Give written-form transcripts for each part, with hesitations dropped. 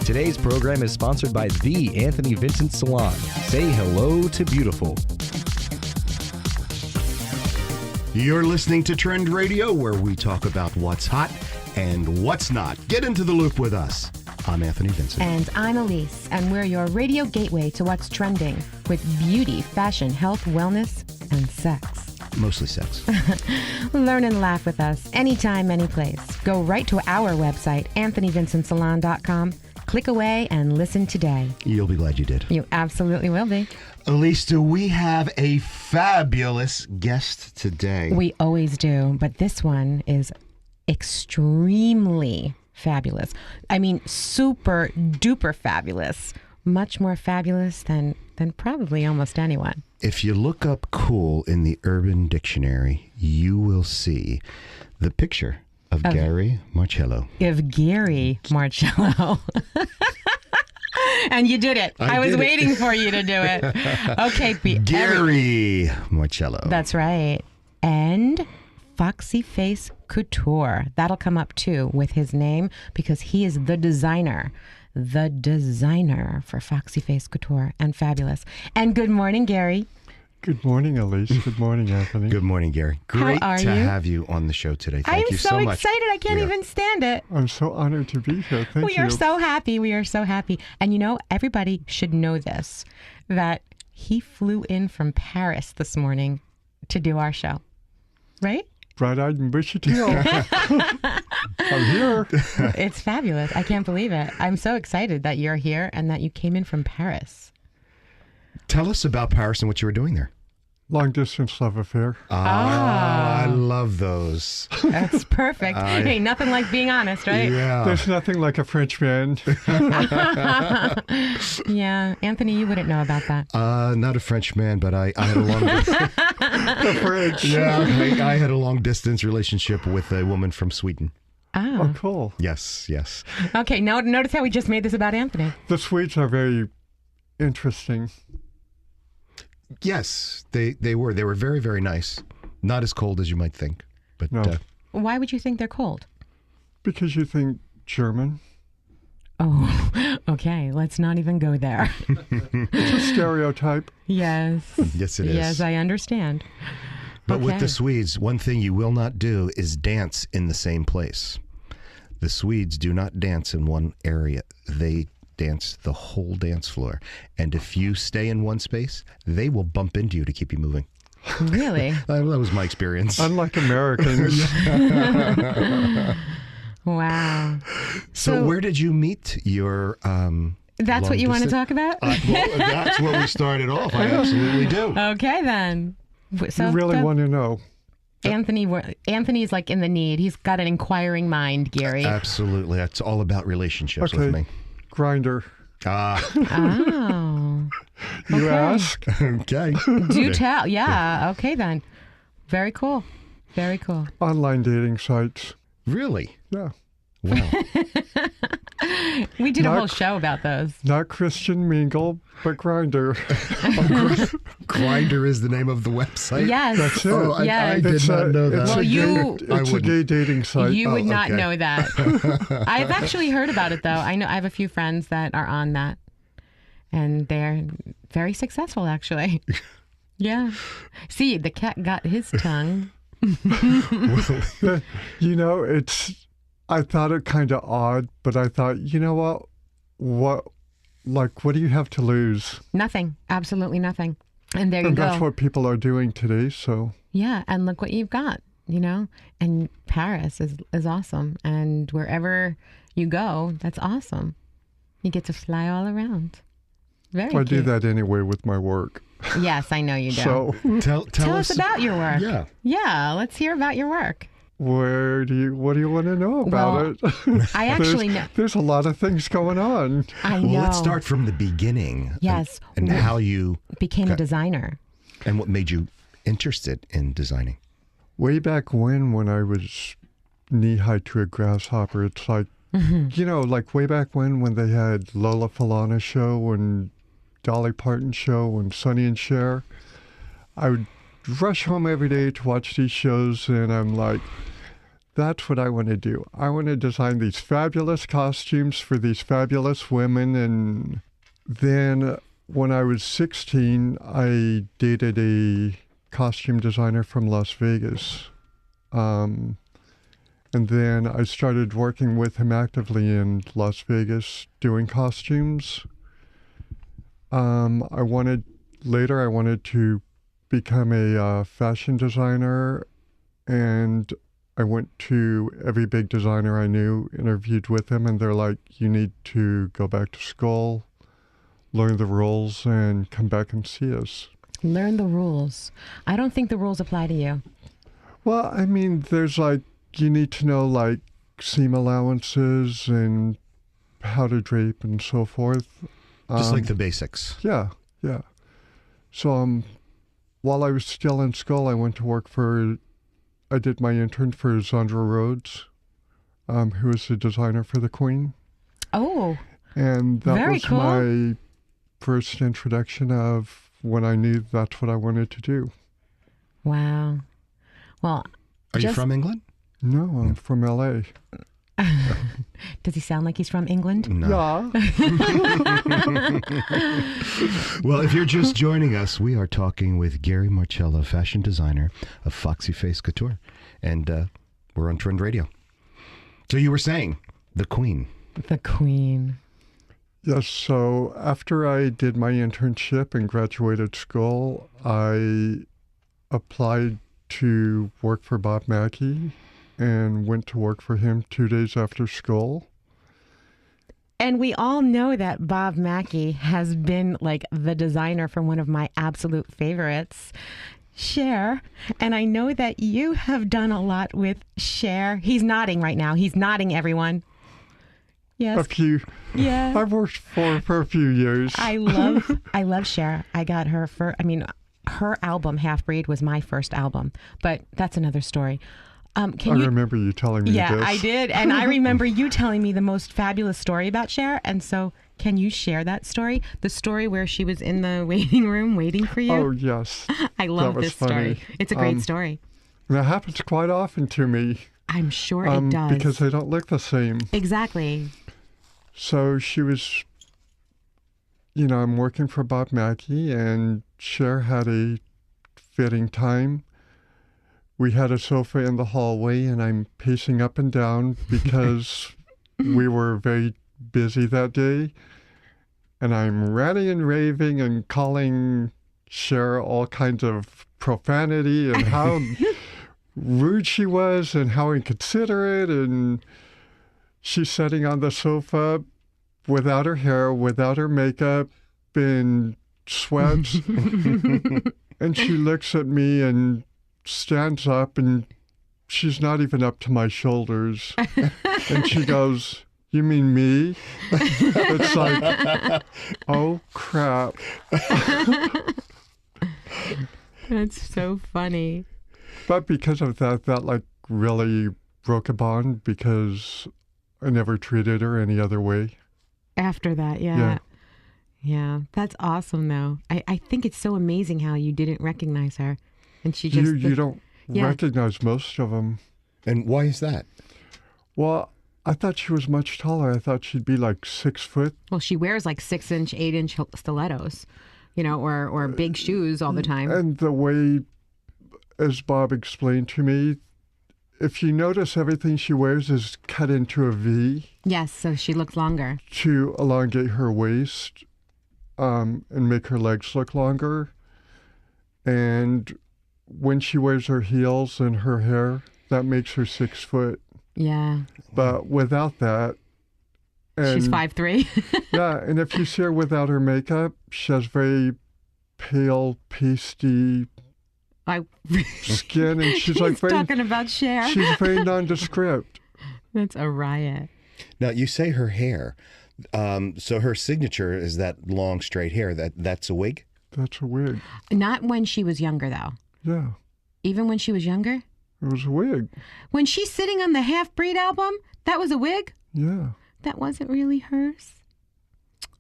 Today's program is sponsored by The Anthony Vincent Salon. Say hello to beautiful. You're listening to Trend Radio, where we talk about what's hot and what's not. Get into the loop with us. I'm Anthony Vincent. And I'm Elise, and we're your radio gateway to what's trending with beauty, fashion, health, wellness, and sex. Mostly sex. Learn and laugh with us anytime, any place. Go right to our website, anthonyvincentsalon.com. Click away and listen today. You'll be glad you did. You absolutely will be. Elise, do we have a fabulous guest today? We always do, but this one is extremely fabulous. I mean, super duper fabulous. Much more fabulous than probably almost anyone. If you look up cool in the Urban Dictionary, you will see the picture of Gary Marcello. Of Gary Marcello. And you did it. I was waiting for you to do it. Okay, Gary Marcello. That's right. And Foxy Face Couture. That'll come up too with his name because he is the designer for Foxy Face Couture and fabulous. And good morning, Gary. Good morning, Elise. Good morning, Anthony. Good morning, Gary. Great How are to you? have you on the show today. Thank you so much. I'm so excited. I can't even stand it. I'm so honored to be here. Thank you. We are so happy. We are so happy. And you know, everybody should know this, that he flew in from Paris this morning to do our show. Right? Bright-eyed and bushy-tailed. I'm here. It's fabulous. I can't believe it. I'm so excited that you're here and that you came in from Paris. Tell us about Paris and what you were doing there. Long-distance love affair. I love those. That's perfect. Hey, nothing like being honest, right? Yeah. There's nothing like a French man. Yeah. Anthony, you wouldn't know about that. Not a French man, but I had a long The French. Yeah, I had a long distance relationship with a woman from Sweden. Oh, Oh. cool. Yes. Okay. Now, notice how we just made this about Anthony. The Swedes are very interesting. Yes, they were. They were very, very nice. Not as cold as you might think. But No. Why would you think they're cold? Because you think German. Oh, okay. Let's not even go there. It's a stereotype. Yes. yes, it is. Yes, I understand. But with Okay. the Swedes, one thing you will not do is dance in the same place. The Swedes do not dance in one area. They dance the whole dance floor. And if you stay in one space, they will bump into you to keep you moving. Really? That was my experience. Unlike Americans. Wow. So where did you meet your That's what you want to long-distance- talk about? Well, that's where we started off. I absolutely do. Okay, then. So You really want to know. Anthony's like in the need. He's got an inquiring mind, Gary. Absolutely. It's all about relationships Okay. with me. Grinder. Oh. You Okay. ask? Okay. Do tell. Yeah. Okay, then. Very cool. Very cool. Online dating sites. Really? Yeah. Wow. We did a Not- whole show about those. Not Christian Mingle, but Grinder. Grindr is the name of the website? Yes. That's it. Oh, I Yes. did not know that. Well, you- It's a gay dating site. You would not okay. know that. I've actually heard about it, though. I know I have a few friends that are on that, and they're very successful, actually. Yeah. See, the cat got his tongue. You know, I thought it kind of odd, but I thought, you know what do you have to lose? Nothing. Absolutely nothing. And there you And go. that's what people are doing today, so. Yeah, and look what you've got, you know? And Paris is awesome. And wherever you go, that's awesome. You get to fly all around. Very I do cute. that anyway with my work. Yes, I know you do. So, Tell us about your work. Yeah. Yeah, let's hear about your work. what do you want to know about it? I actually know. There's a lot of things going on. I know. Well, let's start from the beginning. Yes. And how you Became a designer. and what made you interested in designing. Way back when I was knee-high to a grasshopper, it's like, you know, like way back when they had Lola Falana show and Dolly Parton show and Sonny and Cher, I would rush home every day to watch these shows, and I'm like, that's what I want to do. I want to design these fabulous costumes for these fabulous women. And then when I was 16, I dated a costume designer from Las Vegas. And then I started working with him actively in Las Vegas doing costumes. I wanted to become a fashion designer, and I went to every big designer I knew, interviewed with them, and they're like, you need to go back to school, learn the rules, and come back and see us. Learn the rules. I don't think the rules apply to you. Well, I mean, there's like, you need to know like seam allowances and how to drape and so forth. Just like the basics. Yeah. So while I was still in school, I did my intern for Zandra Rhodes, who was the designer for the Queen. Oh, And that very was cool. my first introduction of when I knew that's what I wanted to do. Wow. Well, Are you Just- from England? No, I'm from LA. does he sound like he's from England? No. Yeah. Well, if you're just joining us, we are talking with Gary Marcello, fashion designer of Foxy Face Couture. And we're on Trend Radio. So you were saying, the Queen. The Queen. Yes, so after I did my internship and graduated school, I applied to work for Bob Mackie and went to work for him 2 days after school. And we all know that Bob Mackie has been like the designer for one of my absolute favorites, Cher. And I know that you have done a lot with Cher. He's nodding right now. He's nodding, everyone. Yes. Yeah. I've worked for a few years. I love Cher. I got her her album Half Breed was my first album, but that's another story. I remember you telling me Yeah, this. I did. And I remember you telling me the most fabulous story about Cher. And so can you share that story? The story where she was in the waiting room waiting for you? Oh, yes. I love was this story. funny. It's a great story. And that happens quite often to me. I'm sure it does. Because they don't look the same. Exactly. So she was, I'm working for Bob Mackie, and Cher had a fitting time. We had a sofa in the hallway, and I'm pacing up and down because we were very busy that day. And I'm ranting and raving and calling Cher all kinds of profanity and how rude she was and how inconsiderate. And she's sitting on the sofa without her hair, without her makeup, in sweats. And she looks at me and stands up, and she's not even up to my shoulders. And she goes, "You mean me?" It's like, oh, crap. That's so funny. But because of that like really broke a bond because I never treated her any other way. After that, yeah. Yeah, that's awesome, though. I think it's so amazing how you didn't recognize her. And she just... You don't recognize most of them. And why is that? Well, I thought she was much taller. I thought she'd be like 6 foot. Well, she wears like 6-inch, 8-inch stilettos, or big shoes all the time. And the way, as Bob explained to me, if you notice, everything she wears is cut into a V. Yes, so she looks longer. To elongate her waist and make her legs look longer. And when she wears her heels and her hair, that makes her 6 foot. Yeah. But without that... She's 5'3". Yeah, and if you see her without her makeup, she has very pale, pasty skin, and she's like very... talking about Cher. She's very nondescript. That's a riot. Now, you say her hair. So her signature is that long, straight hair. That's a wig? That's a wig. Not when she was younger, though. Yeah, Even when she was younger? it was a wig. When she's sitting on the Half Breed album, that was a wig? Yeah. That wasn't really hers?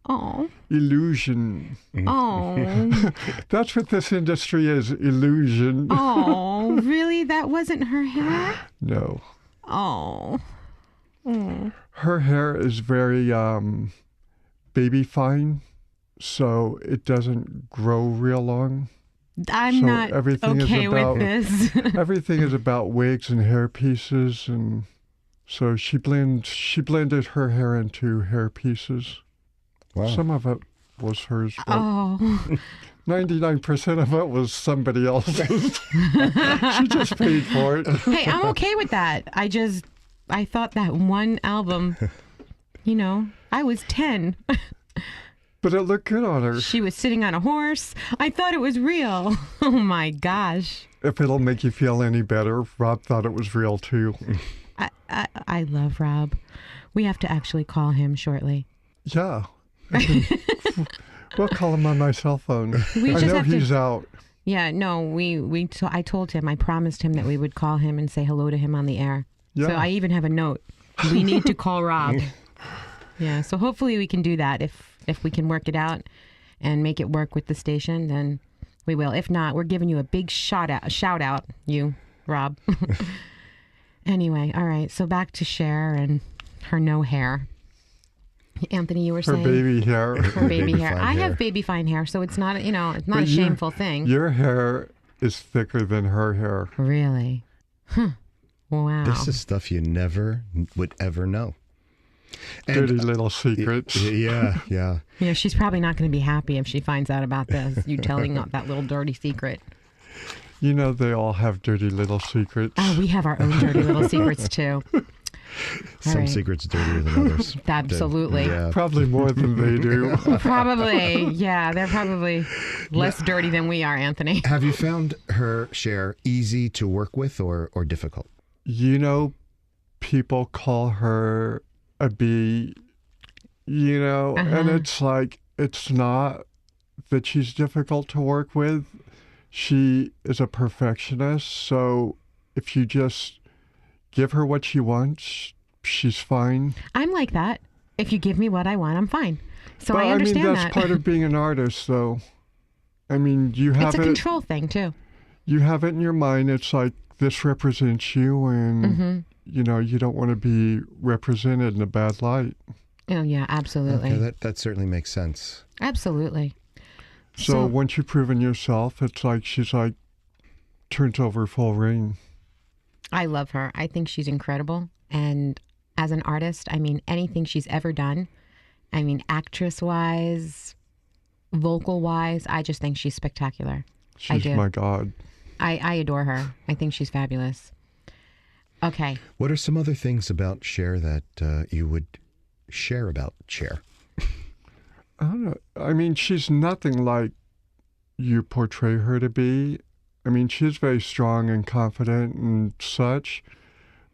Oh. Illusion. Oh. That's what this industry is, illusion. Oh, really? That wasn't her hair? No. Oh. Her hair is very baby fine, so it doesn't grow real long. I'm So not everything is okay about- with this. Everything is about wigs and hair pieces, and so she blended her hair into hair pieces. Wow. Some of it was hers, but Oh. 99% of it was somebody else's. She just paid for it. Hey, I'm okay with that. I thought that one album, I was 10. But it looked good on her. She was sitting on a horse. I thought it was real. Oh my gosh. If it'll make you feel any better, Rob thought it was real too. I love Rob. We have to actually call him shortly. Yeah. We'll call him on my cell phone. We I just know have to- he's out. Yeah, no, I told him, I promised him that we would call him and say hello to him on the air. Yeah. So I even have a note. We need to call Rob. Yeah, so hopefully we can do that. If we can work it out and make it work with the station, then we will. If not, we're giving you a big shout out, you, Rob. Anyway, all right. So back to Cher and her no hair. Anthony, you were Her saying baby hair. her baby Baby hair. fine I hair. have baby fine hair, so it's not it's not But a shameful thing. Your hair is thicker than her hair. Really? Huh. Wow. This is stuff you never would ever know. Dirty little secrets. Yeah. Yeah, she's probably not going to be happy if she finds out about this. You telling that little dirty secret. You know they all have dirty little secrets. Oh, we have our own dirty little secrets too. Some right. secrets dirtier than others. Absolutely. Yeah. Probably more than they do. Probably. Yeah, they're probably less dirty than we are, Anthony. Have you found her Cher easy to work with or difficult? You know, people call her a bee, and it's like, it's not that she's difficult to work with. She is a perfectionist, so if you just give her what she wants, she's fine. I'm like that. If you give me what I want, I'm fine. So But I understand that's that. part of being an artist, though. I mean, you have It's a it. control thing too. You have it in your mind. It's like this represents you, and Mm-hmm. you don't want to be represented in a bad light. Oh yeah, absolutely. Okay, that certainly makes sense. Absolutely. So once you've proven yourself, it's like she's like turns over full ring. I love her. I think she's incredible. And as an artist, I mean, anything she's ever done, I mean, actress-wise, vocal-wise, I just think she's spectacular. She's do. my god. I adore her. I think she's fabulous. Okay. What are some other things about Cher that you would share about Cher? I don't know. I mean, she's nothing like you portray her to be. I mean, she's very strong and confident and such,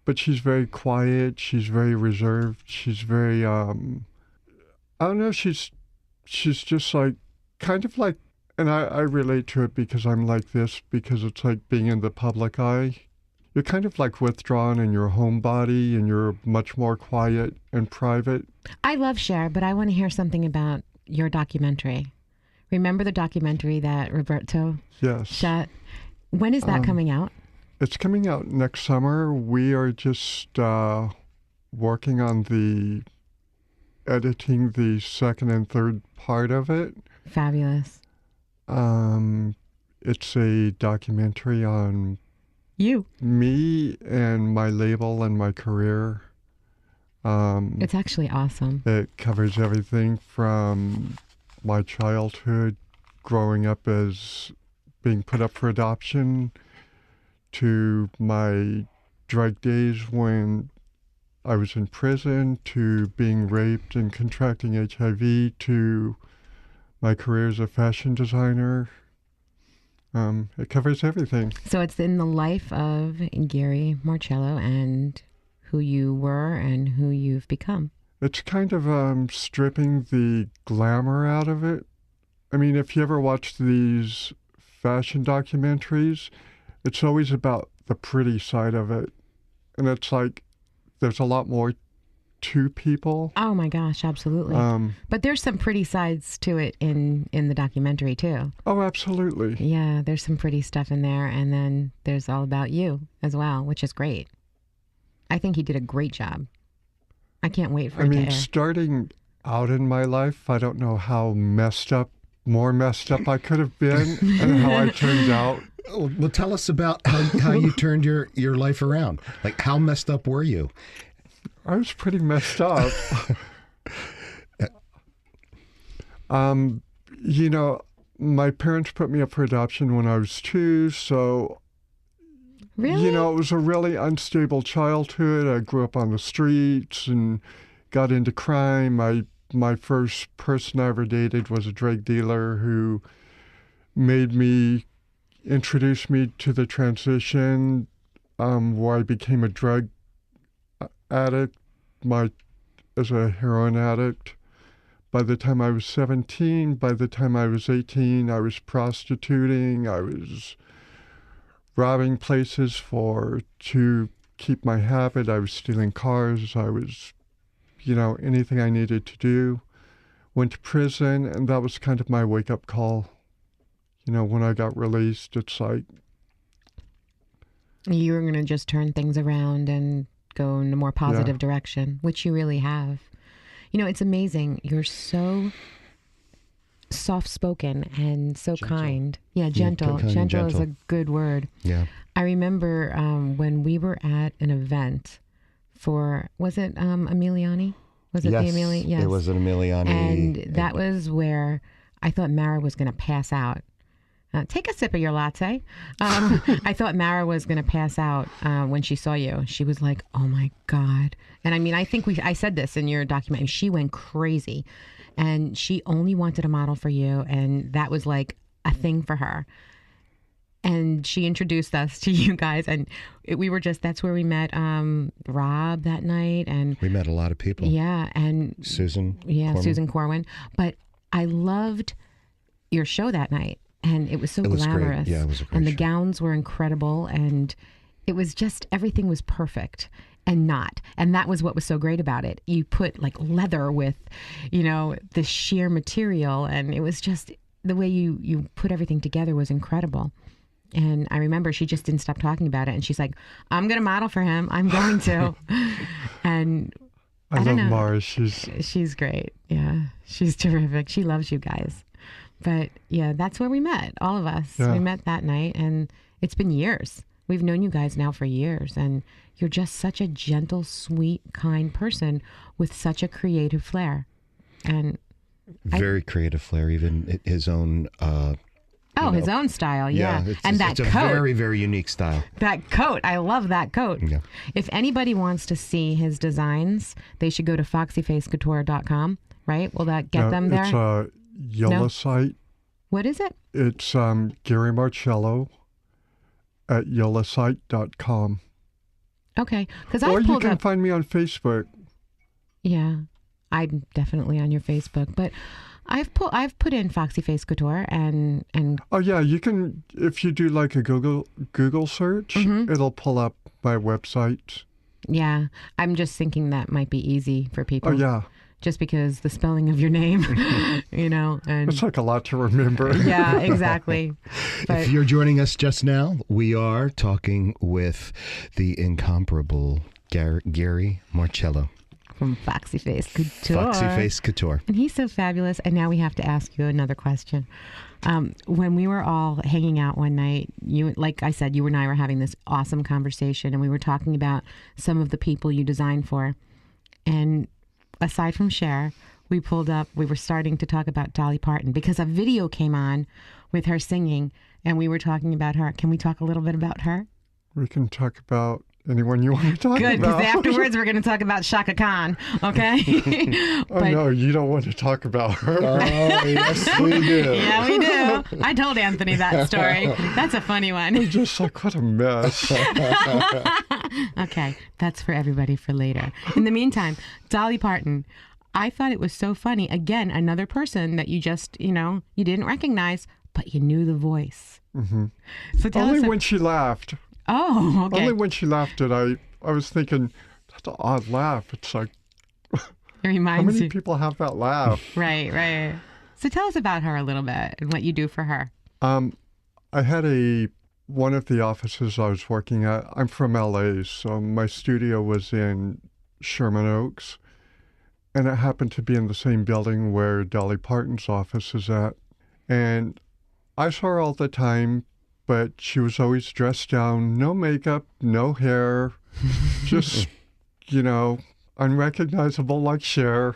but she's very quiet. She's very reserved. She's very, I don't know. She's just like, kind of like, and I relate to it because I'm like this, because it's like being in the public eye. You're kind of like withdrawn in your homebody, and you're much more quiet and private. I love Cher, but I want to hear something about your documentary. Remember the documentary that Roberto Yes. shot? When is that coming out? It's coming out next summer. We are just working on editing the second and third part of it. Fabulous. It's a documentary on You. me and my label and my career. It's actually awesome. It covers everything from my childhood, growing up as being put up for adoption, to my drug days when I was in prison, to being raped and contracting HIV, to my career as a fashion designer. It covers everything. So it's in the life of Gary Marcello and who you were and who you've become. It's kind of stripping the glamour out of it. I mean, if you ever watch these fashion documentaries, it's always about the pretty side of it. And it's like, there's a lot more to people. Oh my gosh, absolutely. But there's some pretty sides to it in the documentary too. Oh, absolutely. Yeah, there's some pretty stuff in there, and then there's all about you as well, which is great. I think he did a great job. I can't wait for I it to mean, air. starting out in my life, I don't know how more messed up I could have been and how I turned out. Well, tell us about how you turned your life around. Like, how messed up were you? I was pretty messed up. You know, my parents put me up for adoption when I was 2, so Really? you know, it was a really unstable childhood. I grew up on the streets and got into crime. My first person I ever dated was a drug dealer who introduced me to the transition where I became a drug addict, as a heroin addict. By the time I was 17, by the time I was 18, I was prostituting. I was robbing places to keep my habit. I was stealing cars. I was, you know, anything I needed to do. Went to prison, and that was kind of my wake-up call. You know, when I got released, it's like, You were going to just turn things around and go in a more positive direction, which you really have. You know, it's amazing. You're so soft-spoken and so kind. Yeah, gentle. kind and Gentle is gentle. a good word. Yeah. I remember when we were at an event for, was it Emiliani? Was it the Emiliani? Yes. It was an Emiliani. And that was where I thought Mara was going to pass out. Take a sip of your latte. I thought Mara was going to pass out when she saw you. She was like, oh my God. And I mean, I think I said this in your documentary. She went crazy and she only wanted a model for you. And that was like a thing for her. And she introduced us to you guys. And that's where we met Rob that night. And We met a lot of people. yeah. And Susan. yeah, Corman. Susan Corwin. But I loved your show that night. And it was so It was great. glamorous. Yeah, it was a great And the show. gowns were incredible. And it was just, everything was perfect and not. And that was what was so great about it. You put like leather with, you know, the sheer material. And it was just, the way you put everything together was incredible. And I remember she just didn't stop talking about it. And she's like, I'm going to model for him. I'm going to. And I don't love know. Mara. She's great. Yeah, she's terrific. She loves you guys. But yeah, that's where we met, all of us. Yeah. We met that night, and it's been years. We've known you guys now for years, and you're just such a gentle, sweet, kind person with such a creative flair. And Very creative flair, even his own. his own style, yeah. It's, And it's that a coat, very, very unique style. that coat, I love that coat. Yeah. If anybody wants to see his designs, they should go to foxyfacecouture.com, right? Will that get them there? It's a yellow site. What is it? It's Gary Marcello at yellowsite.com. Okay, because Or I you pulled can up. find me on Facebook. Yeah, I'm definitely on your Facebook, but I've put in Foxy Face Couture and Oh yeah, you can, if you do like a Google search, Mm-hmm. it'll pull up my website. yeah, I'm just thinking that might be easy for people. Oh yeah, Just because the spelling of your name, you know, and it's like a lot to remember. yeah, exactly. But If you're joining us just now, we are talking with the incomparable Gary Marcello, from Foxy Face Couture. Foxy Face Couture. And he's so fabulous. And now we have to ask you another question. When we were all hanging out one night, like I said, you and I were having this awesome conversation, and we were talking about some of the people you designed for. And aside from Cher, we were starting to talk about Dolly Parton because a video came on with her singing, and we were talking about her. Can we talk a little bit about her? We can talk about anyone you want to talk Good, because about. afterwards we're going to talk about Shaka Khan, okay? Oh no, you don't want to talk about her. Oh, yes, we do. Yeah, we do. I told Anthony that story. That's a funny one. Just like, what a mess. Okay, that's for everybody for later. In the meantime, Dolly Parton. I thought it was so funny. Again, another person that you just, you didn't recognize, but you knew the voice. Mm-hmm. So tell Only us. when she laughed. Oh, okay. Only when she laughed did I was thinking, that's an odd laugh. It's like, It how reminds many you. people have that laugh? Right. So tell us about her a little bit and what you do for her. I had a one of the offices I was working at, I'm from LA, so my studio was in Sherman Oaks, and it happened to be in the same building where Dolly Parton's office is at. And I saw her all the time, but she was always dressed down, no makeup, no hair, just, unrecognizable like Cher.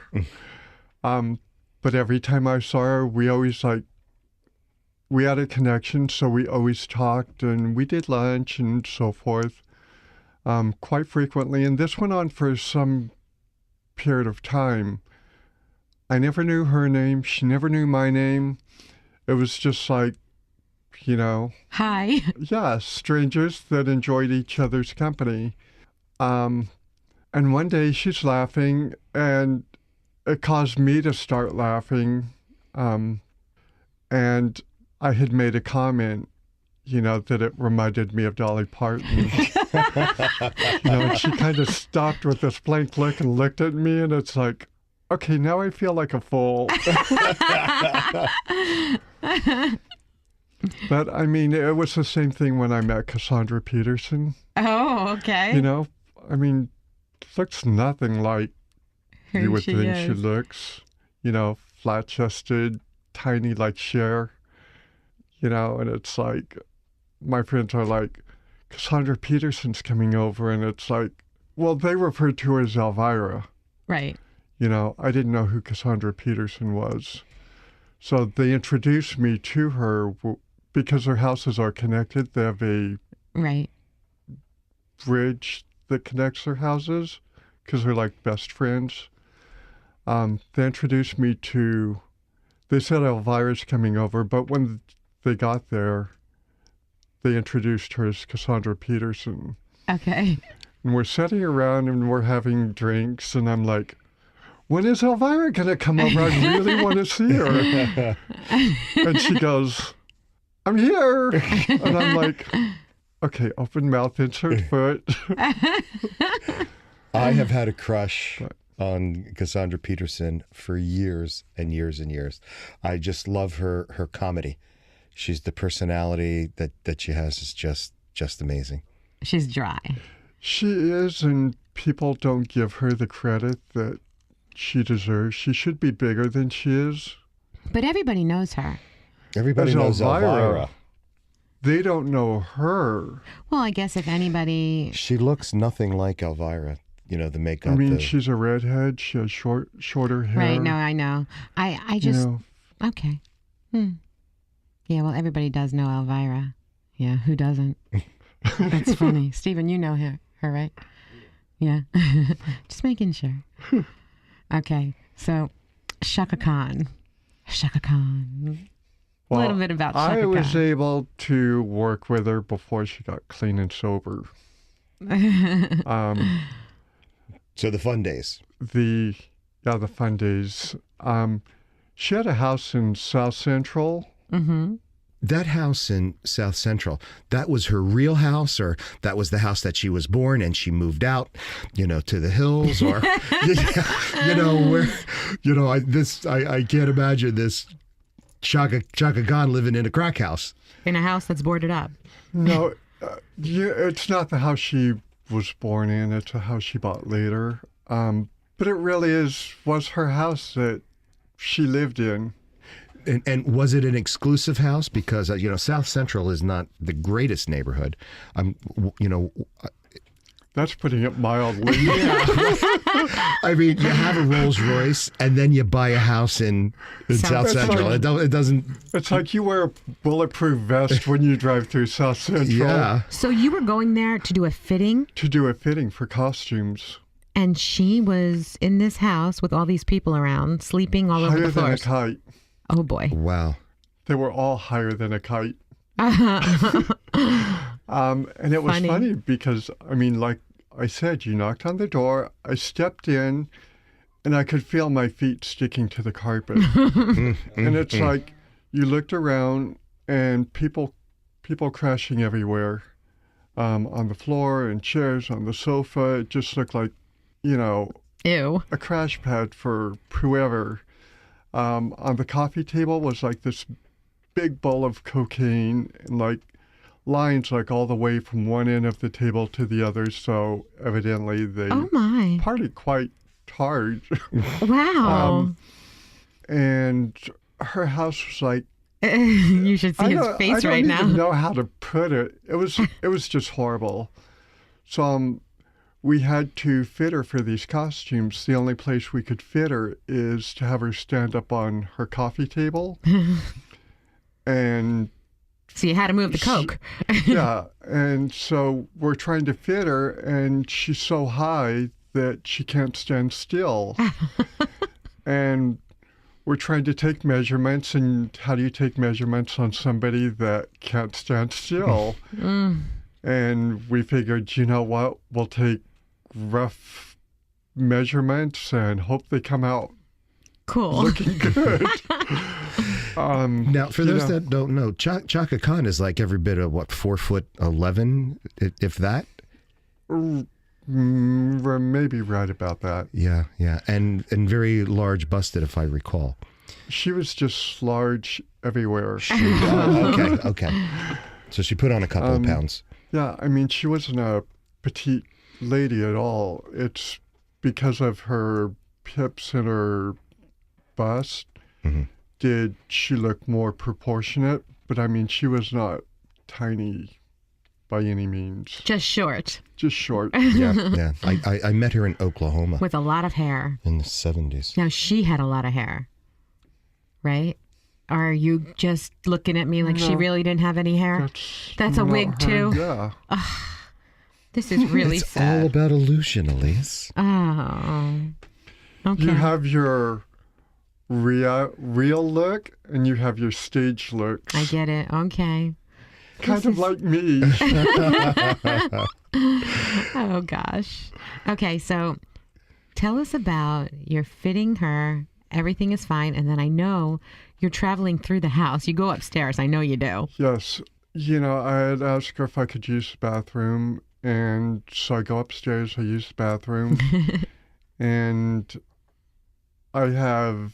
But every time I saw her, we always we had a connection, so we always talked, and we did lunch and so forth quite frequently. And this went on for some period of time. I never knew her name. She never knew my name. It was just Hi. yeah, strangers that enjoyed each other's company. And one day she's laughing, and it caused me to start laughing. And I had made a comment, that it reminded me of Dolly Parton. And she kind of stopped with this blank look and looked at me, and it's like, okay, now I feel like a fool. But I mean, it was the same thing when I met Cassandra Peterson. Oh, okay. Looks nothing like Who you would she think is. she looks. Flat-chested, tiny like Cher. And it's like, my friends are like, Cassandra Peterson's coming over, and it's like, well, they referred to her as Elvira. Right. I didn't know who Cassandra Peterson was. So they introduced me to her because their houses are connected. They have a Right. bridge that connects their houses because they're like best friends. They introduced me to, they said Elvira's coming over, but when they got there, they introduced her as Cassandra Peterson. Okay. And we're sitting around and we're having drinks, and I'm like, when is Elvira going to come over? I really want to see her. And she goes, I'm here. And I'm like, okay, open mouth, insert foot. I have had a crush on Cassandra Peterson for years and years and years. I just love her comedy. She's the personality that she has is just amazing. She's dry. She is, and people don't give her the credit that she deserves. She should be bigger than she is. But everybody knows her. Everybody As knows Elvira. They don't know her. Well, I guess if anybody... She looks nothing like Elvira. The makeup. I mean, she's a redhead. She has shorter hair. Right, no, I know. I just... Okay. Yeah, well, everybody does know Elvira. Yeah, who doesn't? That's funny. Stephen, you know her, right? Yeah. Just making sure. Okay, so Chaka Khan. Chaka Khan. Well, a little bit about Chaka I Khan. was able to work with her before she got clean and sober. So the fun days. The fun days. She had a house in South Central. Mm-hmm. That house in South Central, that was her real house, or that was the house that she was born and she moved out, to the hills, or, where, I can't imagine this Chaka Khan living in a crack house. In a house that's boarded up. No, it's not the house she was born in. It's a house she bought later. But it really was her house that she lived in. And was it an exclusive house? Because, South Central is not the greatest neighborhood. That's putting it mildly. I mean, you have a Rolls Royce and then you buy a house in South Central. It doesn't. It's like you wear a bulletproof vest when you drive through South Central. Yeah. So you were going there to do a fitting, To do a fitting for costumes. and she was in this house with all these people around, sleeping all over Higher the than a floors. kite. Oh boy. Wow. They were all higher than a kite. And it was funny because, like I said, you knocked on the door, I stepped in, and I could feel my feet sticking to the carpet. And it's like, you looked around and people crashing everywhere, on the floor and chairs on the sofa. It just looked like, Ew. a crash pad for whoever. On the coffee table was like this big bowl of cocaine and like lines like all the way from one end of the table to the other. So evidently they Oh my. partied quite hard. Wow. And her house was like, You should see his I face don't right even now. know how to put it. It was just horrible. So we had to fit her for these costumes. The only place we could fit her is to have her stand up on her coffee table. And So you had to move the Coke. yeah, and so we're trying to fit her, and she's so high that she can't stand still. And we're trying to take measurements, and how do you take measurements on somebody that can't stand still? And we figured, you know what, we'll take rough measurements and hope they come out Cool. looking good. Now, for you those know, that don't know, Chaka Khan is like every bit of what, 4'11", if that. we're maybe right about that. Yeah, and very large busted, if I recall. She was just large everywhere. Okay. So she put on a couple of pounds. Yeah, I mean, she wasn't a petite lady at all. It's because of her hips and her bust did she look more proportionate. But I mean, she was not tiny by any means. Just short Just short. Yeah. I met her in Oklahoma with a lot of hair. in the 70s. Now she had a lot of hair, right? Are you just looking at me like she No. really didn't have any hair? That's a not wig her. too. Yeah. This is really It's sad. all about illusion, Elise. Oh. Okay. You have your real look and you have your stage look. I get it. Okay. Kind of like me. Oh gosh. Okay, so tell us about you're fitting her. Everything is fine, and then I know you're traveling through the house. You go upstairs. I know you do. Yes. You know, I had asked her if I could use the bathroom, and so I go upstairs, I use the bathroom, and I have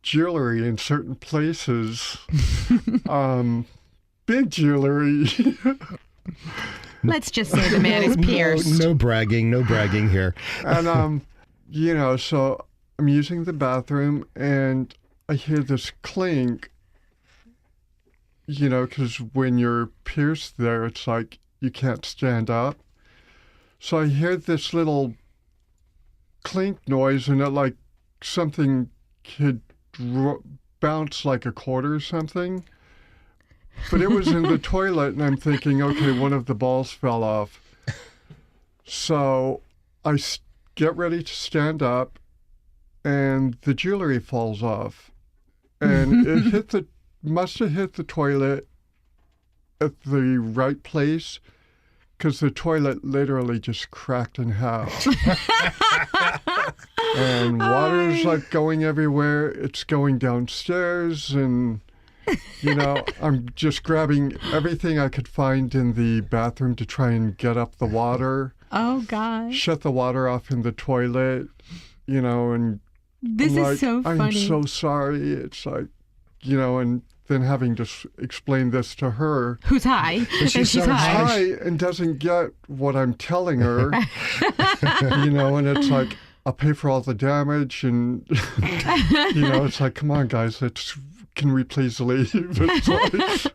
jewelry in certain places. Big jewelry. Let's just say the man is pierced. No bragging here. And, you know, so I'm using the bathroom, and I hear this clink, you know, because when you're pierced there, it's like you can't stand up. So I hear this little clink noise, and it like something had bounced like a quarter or something. But it was in the toilet, and I'm thinking, okay, one of the balls fell off. So I get ready to stand up, and the jewelry falls off. And it must have hit the toilet at the right place, because the toilet literally just cracked in half. And water's like going everywhere. It's going downstairs, and you know, I'm just grabbing everything I could find in the bathroom to try and get up the water, Oh gosh. shut the water off in the toilet, you know, and This I'm is like, so funny. I'm so sorry. It's like, you know, and then having to explain this to her. Who's high? And she's so high. Hi, and doesn't get what I'm telling her, you know, and it's like, I'll pay for all the damage, and, you know, it's like, come on, guys, can we please leave? It's like,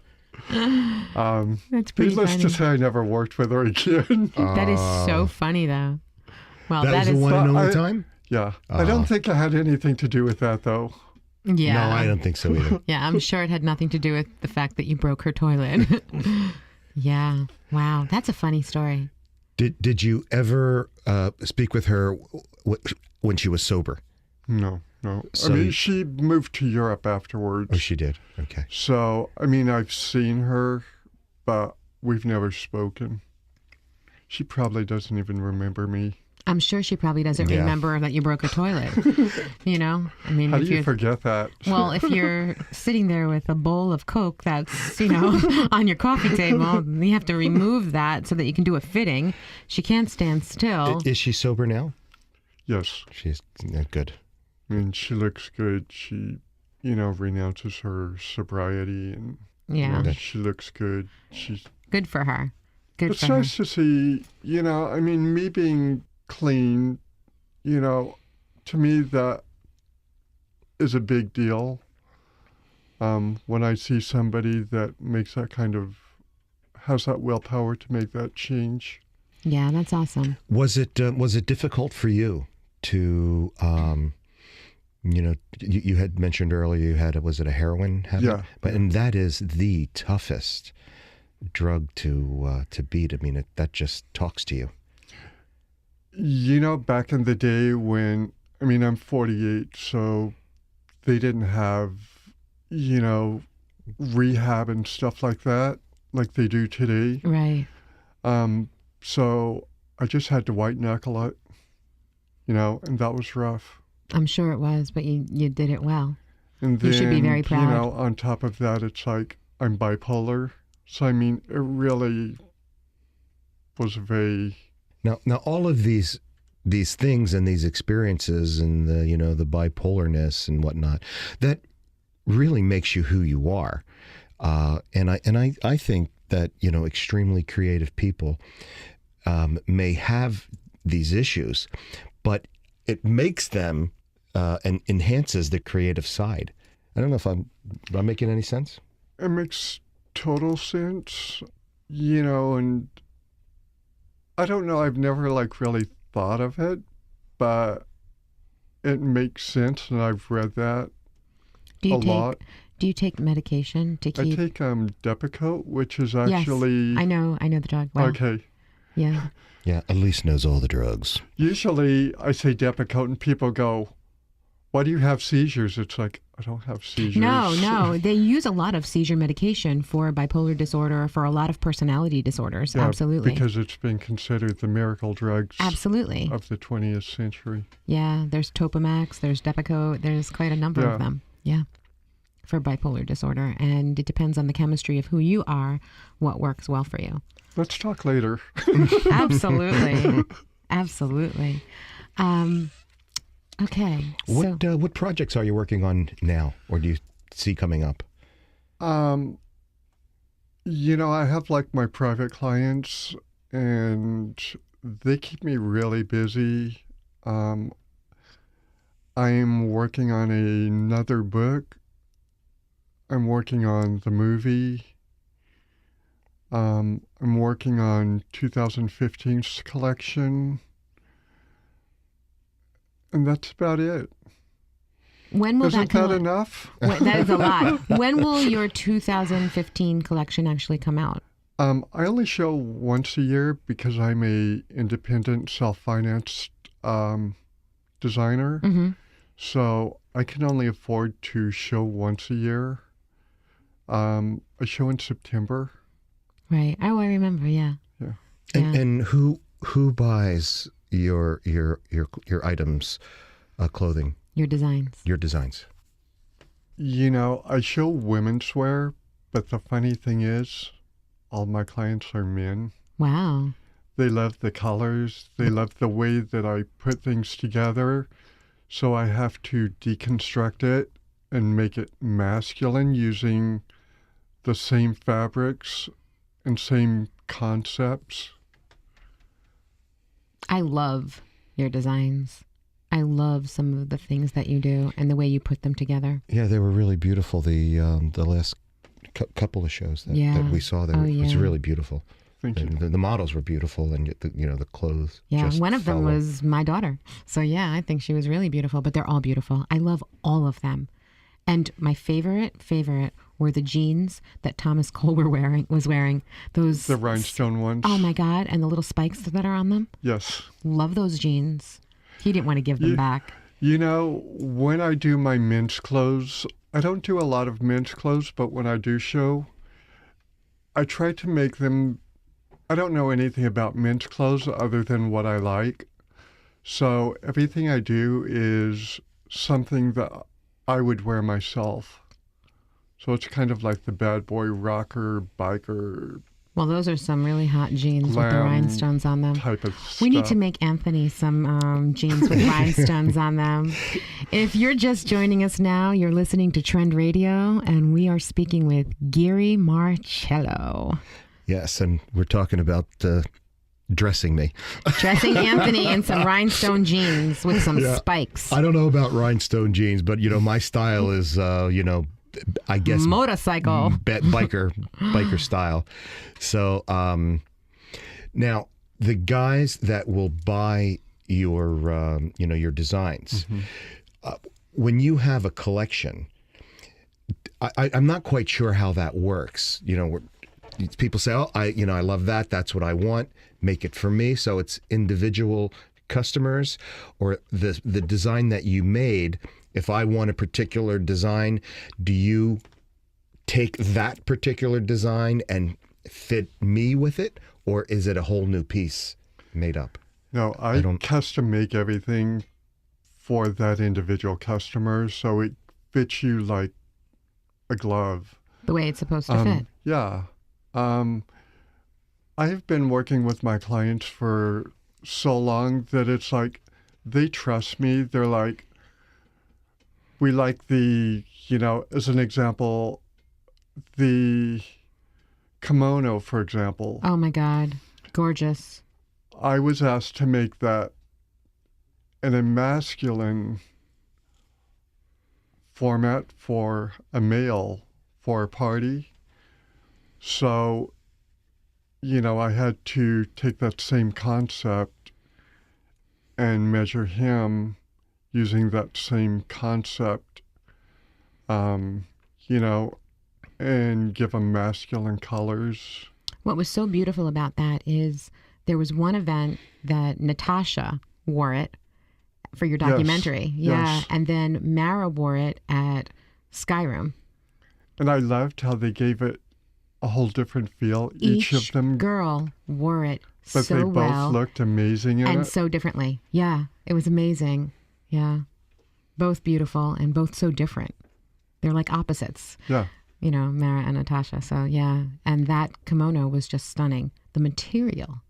That's pretty needless funny. to say, I never worked with her again. That is so funny, though. Well, That was the is. one and only I- time? Yeah, I don't think it had anything to do with that, though. Yeah. No, I don't think so either. Yeah, I'm sure it had nothing to do with the fact that you broke her toilet. Yeah. Wow. That's a funny story. Did you ever speak with her when she was sober? No. So I mean, she moved to Europe afterwards. Oh, she did. Okay. So, I mean, I've seen her, but we've never spoken. She probably doesn't even remember me. I'm sure she probably doesn't Yeah. remember that you broke a toilet. You know? I mean, How if do you you forget that? well, if you're sitting there with a bowl of Coke that's, you know, on your coffee table, you have to remove that so that you can do a fitting. She can't stand still. Is she sober now? Yes. She's good. I mean, she looks good. She, you know, renounces her sobriety, and Yeah. She looks good. She's. Good for her. Good It's for her. nice to see, I mean, me being clean, to me that is a big deal. When I see somebody that makes that has that willpower to make that change. Yeah, that's awesome. Was it difficult for you to, you had mentioned earlier you had, was it a heroin habit? Yeah. And that is the toughest drug to beat. I mean, that just talks to you. Back in the day I'm 48, so they didn't have, rehab and stuff like that, like they do today. Right. So I just had to white knuckle it, and that was rough. I'm sure it was, but you did it well. And then, You should be very proud. On top of that, it's like I'm bipolar. So, I mean, it really was very... Now all of these things and these experiences and the bipolarness and whatnot, that really makes you who you are. And I think that, extremely creative people may have these issues, but it makes them and enhances the creative side. I don't know if am I making any sense? It makes total sense, and I don't know, I've never really thought of it, but it makes sense, and I've read that a lot. Do you take medication to keep? I take Depakote, which is Yes, actually... I know the drug. Well, Okay. Yeah. Yeah, Elise knows all the drugs. Usually I say Depakote and people go, why do you have seizures? It's like, I don't have seizures. No. They use a lot of seizure medication for bipolar disorder, for a lot of personality disorders. Yeah, Absolutely. Because it's been considered the miracle drugs Absolutely. of the 20th century. Yeah, there's Topamax, there's Depakote, there's quite a number of them. Yeah. For bipolar disorder. And it depends on the chemistry of who you are, what works well for you. Let's talk later. Absolutely. Absolutely. Okay. What projects are you working on now, or do you see coming up? I have my private clients, and they keep me really busy. I'm working on another book. I'm working on the movie. I'm working on 2015's collection. And that's about it. When will Isn't that come that out? enough? That is a lot. When will your 2015 collection actually come out? I only show once a year because I'm a independent, self-financed designer. Mm-hmm. So I can only afford to show once a year. I show in September. Right. Oh, I remember. Yeah. Yeah. And who buys your items, clothing, Your designs. your designs? I show women's wear, but the funny thing is, all my clients are men. Wow. They love the colors. They love the way that I put things together. So I have to deconstruct it and make it masculine using the same fabrics and same concepts. I love your designs. I love some of the things that you do and the way you put them together. Yeah, they were really beautiful. The last couple of shows that we saw there, it was really beautiful. Thank you. And the models were beautiful, and the clothes. Yeah, just one of them fell in. was my daughter. So yeah, I think she was really beautiful, but they're all beautiful. I love all of them. And my favorite were the jeans that Thomas Cole was wearing. Those The rhinestone ones. Oh my God, and the little spikes that are on them. Yes. Love those jeans. He didn't want to give them back. When I do my men's clothes, I don't do a lot of men's clothes, but when I do show, I try to make them, I don't know anything about men's clothes other than what I like. So everything I do is something that I would wear myself. So it's kind of like the bad boy rocker, biker Well, those are some really hot jeans with the Glam rhinestones on them. type of We need to stuff. make Anthony some jeans with rhinestones on them. If you're just joining us now, you're listening to Trend Radio, and we are speaking with Geary Marcello. Yes, and we're talking about dressing me. Dressing Anthony in some rhinestone jeans with some spikes. I don't know about rhinestone jeans, but my style is I guess Motorcycle. biker style. So now the guys that will buy your designs, when you have a collection, I'm not quite sure how that works. People say, "Oh, I love that. That's what I want. Make it for me." So it's individual customers, or the design that you made. If I want a particular design, do you take that particular design and fit me with it, or is it a whole new piece made up? No, I custom make everything for that individual customer, so it fits you like a glove. The way it's supposed to fit. Yeah. I've been working with my clients for so long that it's like they trust me. They're like, we like as an example, the kimono, for example. Oh my God. Gorgeous. I was asked to make that in a masculine format for a male for a party. So, I had to take that same concept and measure him using that same concept, and give him masculine colors. What was so beautiful about that is there was one event that Natasha wore it for your documentary. Yeah. Yes. And then Mara wore it at Skyrim. And I loved how they gave it a whole different feel. Each of them, girl wore it but so they both well looked amazing in and it. so differently. Yeah, it was amazing. Yeah, both beautiful and both so different. They're like opposites. Yeah. Mara and Natasha. So yeah, and that kimono was just stunning. The material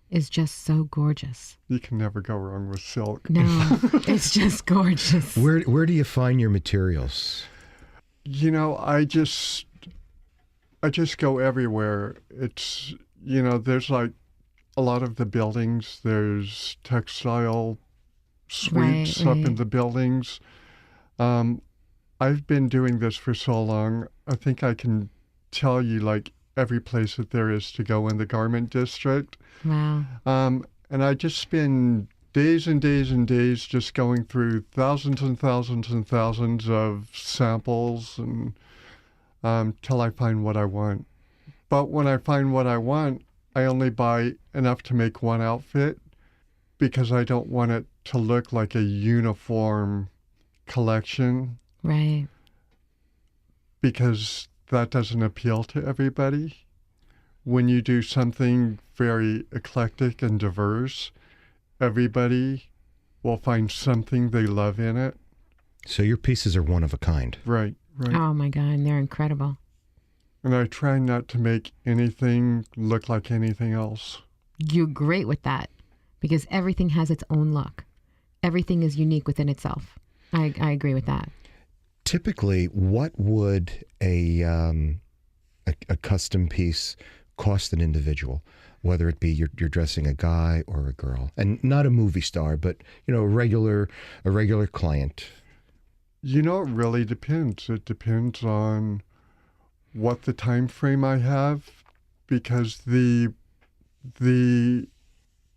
is just so gorgeous. You can never go wrong with silk. No, it's just gorgeous. Where do you find your materials? I just go everywhere. It's, there's like a lot of the buildings, there's textile suites up in the buildings. I've been doing this for so long, I think I can tell you like every place that there is to go in the garment district. Wow. And I just spend days and days and days just going through thousands and thousands and thousands of samples and till I find what I want. But when I find what I want, I only buy enough to make one outfit because I don't want it to look like a uniform collection. Right. Because that doesn't appeal to everybody. When you do something very eclectic and diverse, everybody will find something they love in it. So your pieces are one of a kind. Right. Oh my God, and they're incredible. And I try not to make anything look like anything else. You're great with that because everything has its own look. Everything is unique within itself. I agree with that. Typically, what would a custom piece cost an individual? Whether it be you're dressing a guy or a girl, and not a movie star, but a regular client. It really depends. It depends on what the time frame I have, because the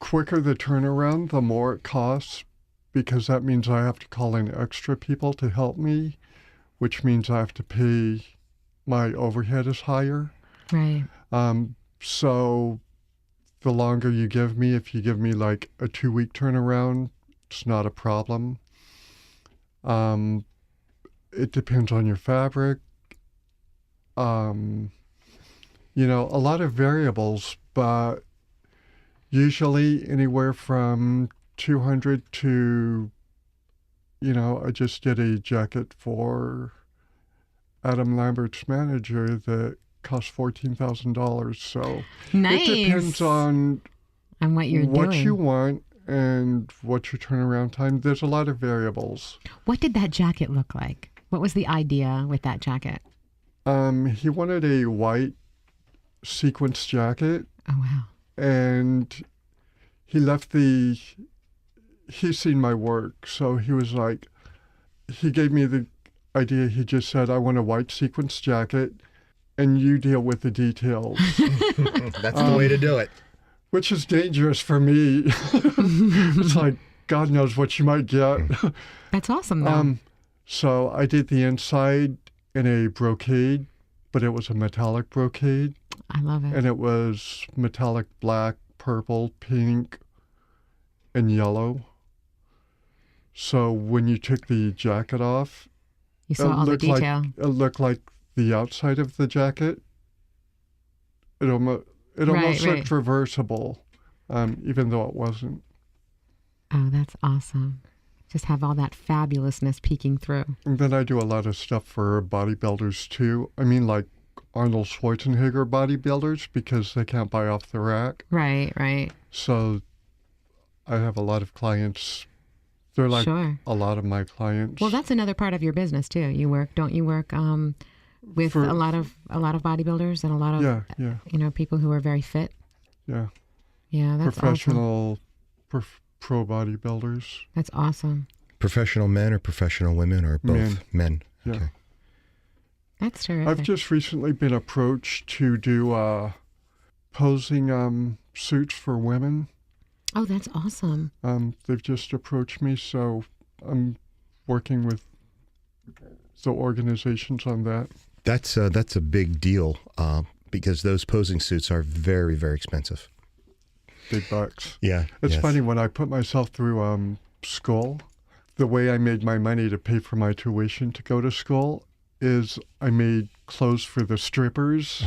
quicker the turnaround, the more it costs, because that means I have to call in extra people to help me, which means I have to pay, my overhead is higher. Right. So the longer you give me, if you give me like a 2-week turnaround, it's not a problem. It depends on your fabric. A lot of variables, but usually anywhere from 200 to, I just did a jacket for Adam Lambert's manager that costs $14,000. So Nice. it depends on And what you're what doing. you want and what your turnaround time. There's a lot of variables. What did that jacket look like? What was the idea with that jacket? He wanted a white sequence jacket, Oh, wow. and he's seen my work, so he was like, he gave me the idea. He just said, I want a white sequence jacket, and you deal with the details, That's the way to do it. which is dangerous for me. It's like, God knows what you might get. That's awesome, though. So I did the inside in a brocade, but it was a metallic brocade, I love it. and it was metallic black, purple, pink, and yellow. So when you took the jacket off, You saw all the looked like- detail. it looked like the outside of the jacket. It almost Right. looked reversible, even though it wasn't. Oh, that's awesome. Just have all that fabulousness peeking through. And then I do a lot of stuff for bodybuilders too. I mean, like Arnold Schwarzenegger bodybuilders, because they can't buy off the rack. Right, right. So I have a lot of clients. They're like Sure. a lot of my clients. Well, that's another part of your business too. Don't you work with For- a lot of bodybuilders and a lot of yeah, people who are very fit? yeah. Yeah, that's awesome. Professional, pro bodybuilders. That's awesome. Professional men or professional women or both? Men. Yeah. Okay. That's terrific. I've just recently been approached to do posing suits for women. Oh, that's awesome. They've just approached me, so I'm working with the organizations on that. That's a big deal because those posing suits are very, very expensive. Big bucks. Yeah. It's yes. funny, when I put myself through school, the way I made my money to pay for my tuition to go to school is I made clothes for the strippers.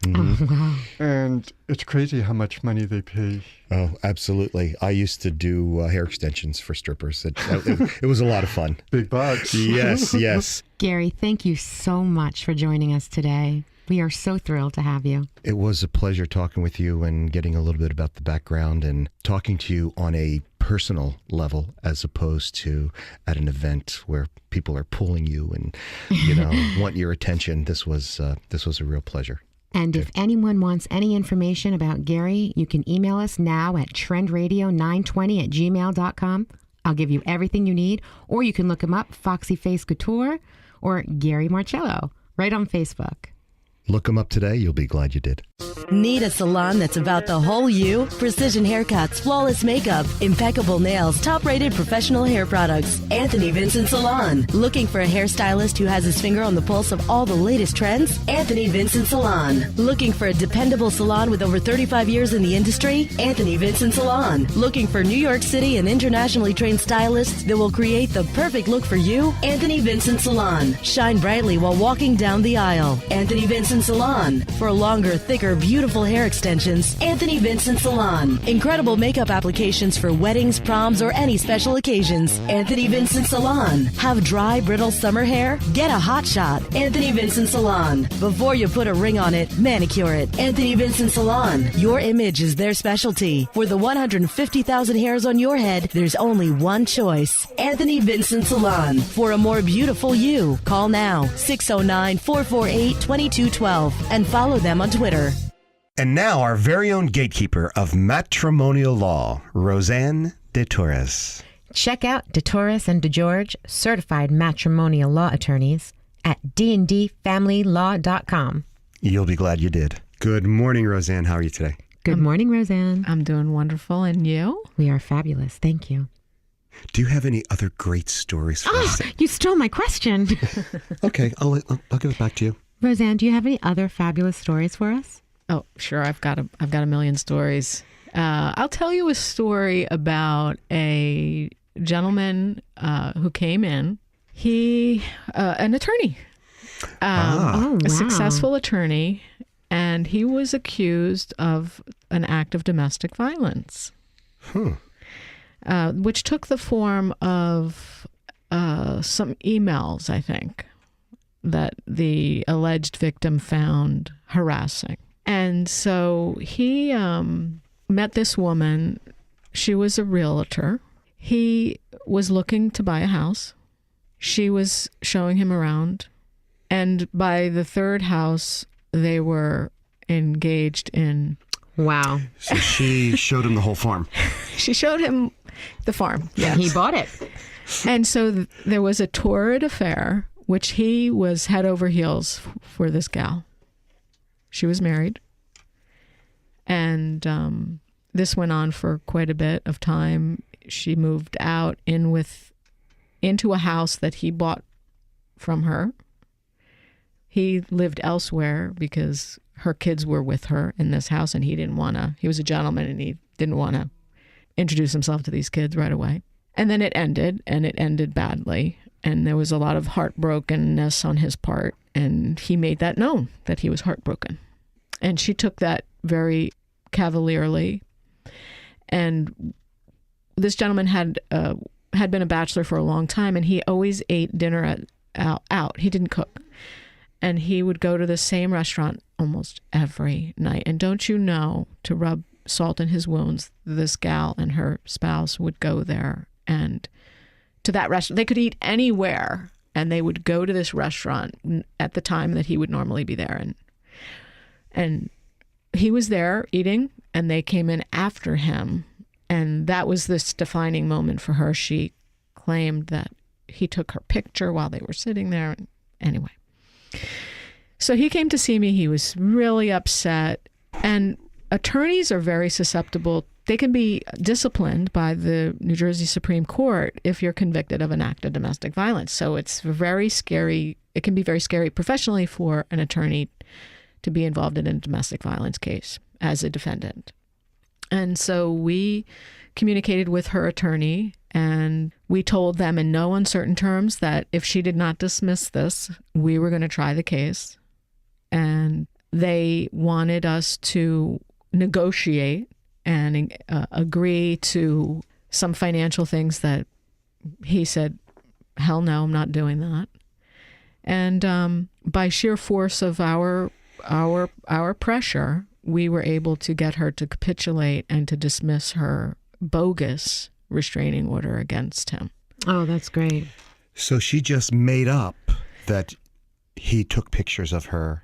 Oh, wow. And it's crazy how much money they pay. Oh, absolutely. I used to do hair extensions for strippers. It was a lot of fun. Big bucks. Yes, yes. Gary, thank you so much for joining us today. We are so thrilled to have you. It was a pleasure talking with you and getting a little bit about the background and talking to you on a personal level as opposed to at an event where people are pulling you and, want your attention. This was a real pleasure. And if anyone wants any information about Gary, you can email us now at trendradio920@gmail.com. I'll give you everything you need, or you can look him up, Foxy Face Couture or Gary Marcello, right on Facebook. Look them up today. You'll be glad you did. Need a salon that's about the whole you? Precision haircuts, flawless makeup, impeccable nails, top-rated professional hair products. Anthony Vincent Salon. Looking for a hairstylist who has his finger on the pulse of all the latest trends? Anthony Vincent Salon. Looking for a dependable salon with over 35 years in the industry? Anthony Vincent Salon. Looking for New York City and internationally trained stylists that will create the perfect look for you? Anthony Vincent Salon. Shine brightly while walking down the aisle. Anthony Vincent Salon. For longer, thicker, beautiful hair extensions, Anthony Vincent Salon. Incredible makeup applications for weddings, proms, or any special occasions. Anthony Vincent Salon. Have dry, brittle summer hair? Get a hot shot. Anthony Vincent Salon. Before you put a ring on it, manicure it. Anthony Vincent Salon. Your image is their specialty. For the 150,000 hairs on your head, there's only one choice. Anthony Vincent Salon. For a more beautiful you, call now 609-448-2212 and follow them on Twitter. And now our very own gatekeeper of matrimonial law, Roseanne de Torres. Check out DeTorres and DeGeorge, certified matrimonial law attorneys at dndfamilylaw.com. You'll be glad you did. Good morning, Roseanne. How are you today? Good morning, Roseanne. I'm doing wonderful. And you? We are fabulous. Thank you. Do you have any other great stories for us? You stole my question. Okay, I'll give it back to you. Roseanne, do you have any other fabulous stories for us? Oh, sure. I've got a million stories. I'll tell you a story about a gentleman who came in. He, an attorney, Oh, wow. a successful attorney, and he was accused of an act of domestic violence, which took the form of some emails, I think. that the alleged victim found harassing. And so he met this woman. She was a realtor. He was looking to buy a house. She was showing him around. And by the third house, they were engaged in... Wow. So she showed him the whole farm. She showed him the farm. Yeah. He bought it. And so there was a torrid affair, which he was head over heels for this gal. She was married. And this went on for quite a bit of time. She moved out into a house that he bought from her. He lived elsewhere because her kids were with her in this house, and he was a gentleman, and he didn't want to introduce himself to these kids right away. And then it ended badly. And there was a lot of heartbrokenness on his part. And he made that known, that he was heartbroken. And she took that very cavalierly. And this gentleman had been a bachelor for a long time, and he always ate dinner out. He didn't cook. And he would go to the same restaurant almost every night. And don't you know, to rub salt in his wounds, this gal and her spouse would go there and to that restaurant. They could eat anywhere, and they would go to this restaurant at the time that he would normally be there. And he was there eating, and they came in after him. And that was this defining moment for her. She claimed that he took her picture while they were sitting there. Anyway. So he came to see me. He was really upset. And attorneys are very susceptible. They can be disciplined by the New Jersey Supreme Court if you're convicted of an act of domestic violence. So it's very scary. It can be very scary professionally for an attorney to be involved in a domestic violence case as a defendant. And so we communicated with her attorney, and we told them in no uncertain terms that if she did not dismiss this, we were going to try the case. And they wanted us to negotiate and agree to some financial things that he said, hell no, I'm not doing that. And by sheer force of our pressure, we were able to get her to capitulate and to dismiss her bogus restraining order against him. Oh, that's great. So she just made up that he took pictures of her.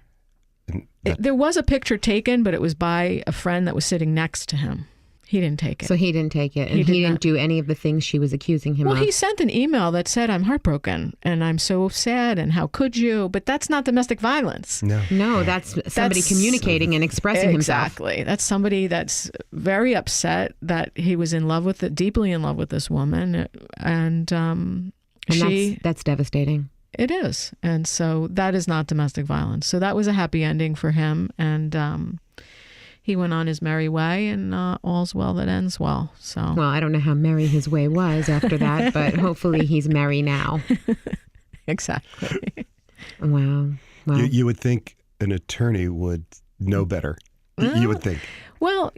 There was a picture taken, but it was by a friend that was sitting next to him. He didn't take it. So he didn't take it, and he didn't do any of the things she was accusing him of. Well, he sent an email that said, I'm heartbroken, and I'm so sad, and how could you? But that's not domestic violence. No, that's somebody communicating and expressing himself. Exactly. That's somebody that's very upset that he was deeply in love with this woman, and that's devastating. It is. And so that is not domestic violence. So that was a happy ending for him. And he went on his merry way, and all's well that ends well. So, well, I don't know how merry his way was after that, but hopefully he's merry now. Exactly. Wow. You would think an attorney would know better. You would think. Well,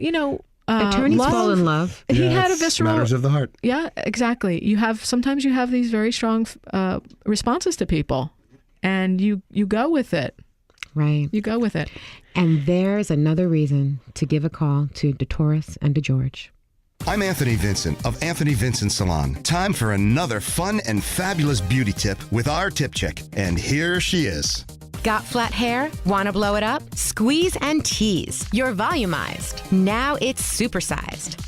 attorneys fall in love. He had a visceral matters of the heart. Yeah, exactly. Sometimes you have these very strong responses to people, and you go with it. Right. You go with it. And there's another reason to give a call to DeTauris and DeGeorge. I'm Anthony Vincent of Anthony Vincent Salon. Time for another fun and fabulous beauty tip with our tip chick. And here she is. Got flat hair? Want to blow it up? Squeeze and tease. You're volumized. Now it's supersized.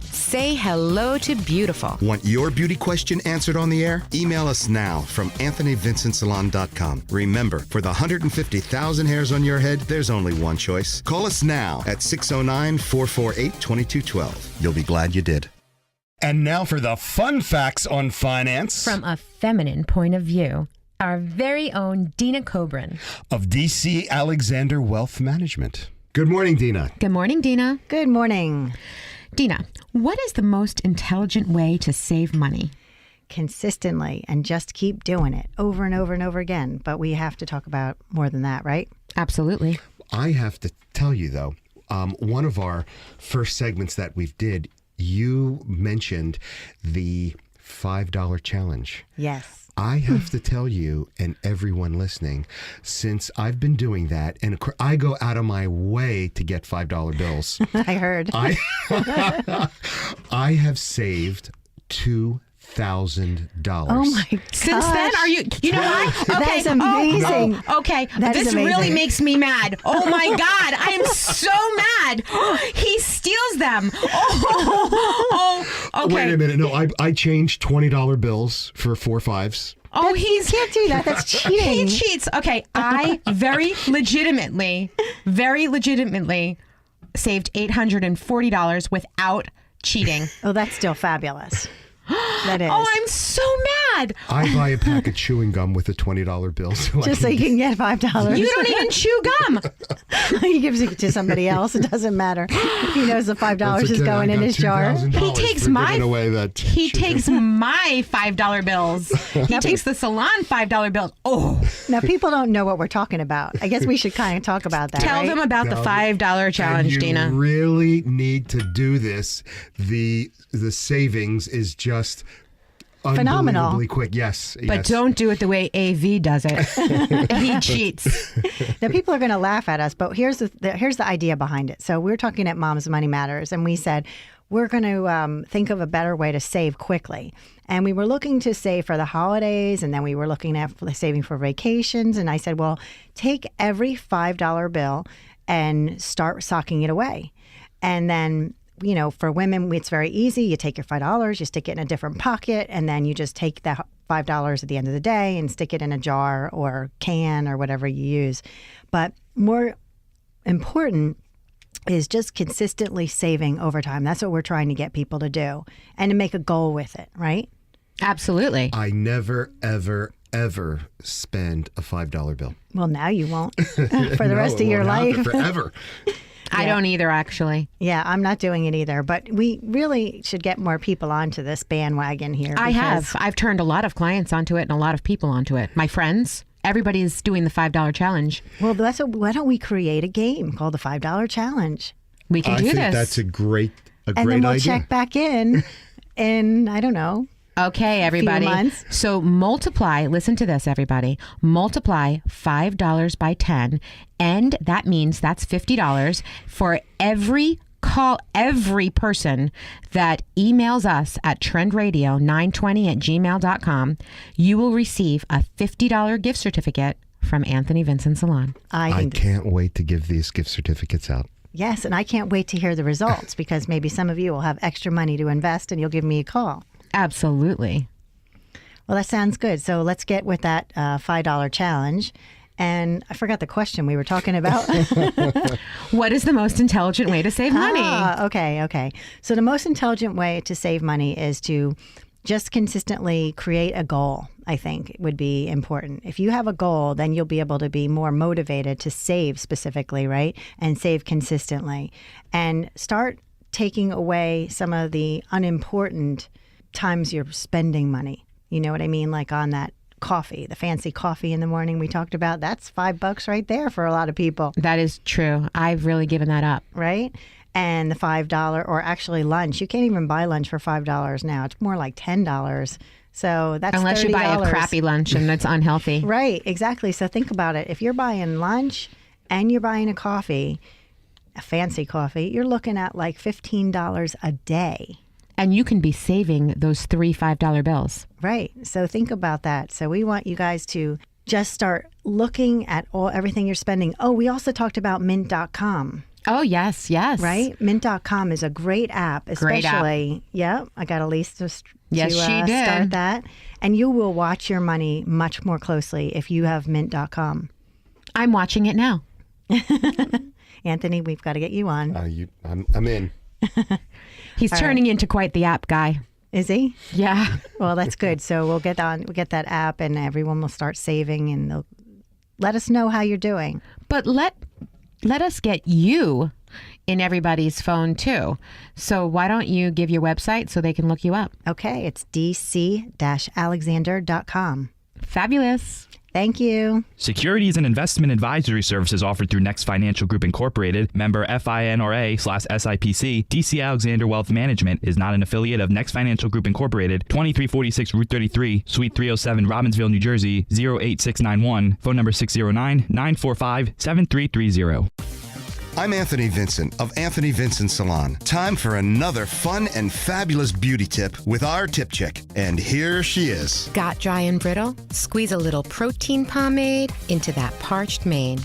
Say hello to beautiful. Want your beauty question answered on the air? Email us now from AnthonyVincentSalon.com. Remember, for the 150,000 hairs on your head, there's only one choice. Call us now at 609-448-2212. You'll be glad you did. And now for the fun facts on finance. From a feminine point of view, our very own Dina Cobran of DC Alexander Wealth Management. Good morning, Dina. Good morning, Dina. Good morning. Dina, what is the most intelligent way to save money? Consistently, and just keep doing it over and over and over again. But we have to talk about more than that, right? Absolutely. I have to tell you, though, one of our first segments that we did, you mentioned the $5 challenge. Yes. I have to tell you and everyone listening, since I've been doing that, and I go out of my way to get $5 bills. I heard. I have saved $2,000. Oh my god. Since then, are you know why? Okay. That's amazing. Okay. That is this really amazing. makes me mad. Oh my God. I am so mad. He steals them. Okay. Wait a minute. No, I changed $20 bills for 4 5s. Oh, You can't do that. That's cheating. He cheats. Okay, I very legitimately saved $840 without cheating. Oh, that's still fabulous. That is. Oh, I'm so mad. I buy a pack of chewing gum with a $20 bill. Just so you can get $5. You don't even chew gum. He gives it to somebody else. It doesn't matter. He knows the $5 is going in his jar. He takes my $5 bills. He takes the salon $5 bills. Oh, Now, people don't know what we're talking about. I guess we should kind of talk about that. tell right? them about the $5 challenge, and you Dina. really need to do this. The savings is just Phenomenal. unbelievably quick. Yes, But yes. don't do it the way AV does it. He cheats. Now, people are going to laugh at us, but here's the idea behind it. So we're talking at Mom's Money Matters, and we said we're going to think of a better way to save quickly. And we were looking to save for the holidays, and then we were looking at saving for vacations. And I said, well, take every $5 bill and start socking it away. And then, you know, for women, it's very easy. You take your $5, you stick it in a different pocket, and then you just take that $5 at the end of the day and stick it in a jar or can or whatever you use. But more important is just consistently saving over time. That's what we're trying to get people to do and to make a goal with it, right? Absolutely. I never, ever, ever spend a $5 bill Well, now you won't for the rest of your life. forever. I don't either, actually. Yeah, I'm not doing it either. But we really should get more people onto this bandwagon here. I because- have. I've turned a lot of clients onto it and a lot of people onto it. My friends, everybody's doing the $5 challenge. Well, why don't we create a game called the $5 Challenge? We can I do think this. that's a great And then we'll idea. check back in, I don't know. Okay, everybody. months. So listen to this, everybody. Multiply $5 by 10, and that means that's $50 for every person that emails us at trendradio920@gmail.com. You will receive a $50 gift certificate from Anthony Vincent Salon. I can't wait to give these gift certificates out. Yes, and I can't wait to hear the results because maybe some of you will have extra money to invest and you'll give me a call. Absolutely. Well, that sounds good. So let's get with that $5 challenge. And I forgot the question we were talking about. What is the most intelligent way to save money? Okay. So the most intelligent way to save money is to just consistently create a goal, I think would be important. If you have a goal, then you'll be able to be more motivated to save specifically, right? And save consistently. And start taking away some of the unimportant times you're spending money. You know what I mean? Like on that coffee, the fancy coffee in the morning we talked about, that's $5 right there for a lot of people. That is true. I've really given that up. Right? And the $5 or actually lunch. You can't even buy lunch for $5 now. It's more like $10. So that's Unless you buy a $30. crappy lunch and it's unhealthy. Right, exactly. So think about it. If you're buying lunch and you're buying a coffee, a fancy coffee, you're looking at like $15 a day. And you can be saving those 3 $5 bills. Right. So think about that. So we want you guys to just start looking at everything you're spending. Oh, we also talked about Mint.com. Oh, yes. Right? Mint.com is a great app, Great app. especially. Yeah, I got Elise to Yes, she did. start that. And you will watch your money much more closely if you have Mint.com. I'm watching it now. Anthony, we've got to get you on. I'm in. He's turning into quite the app guy. Is he? Yeah. Well, that's good. So we'll get that app, and everyone will start saving, and they'll let us know how you're doing. But let us get you in everybody's phone too. So why don't you give your website so they can look you up? Okay, it's dc-alexander.com. Fabulous. Thank you. Securities and investment advisory services offered through Next Financial Group Incorporated, member FINRA/SIPC. DC Alexander Wealth Management is not an affiliate of Next Financial Group Incorporated. 2346 Route 33, Suite 307, Robbinsville, New Jersey 08691. Phone number 609-945-7330. I'm Anthony Vincent of Anthony Vincent Salon. Time for another fun and fabulous beauty tip with our tip chick. And here she is. Got dry and brittle? Squeeze a little protein pomade into that parched mane.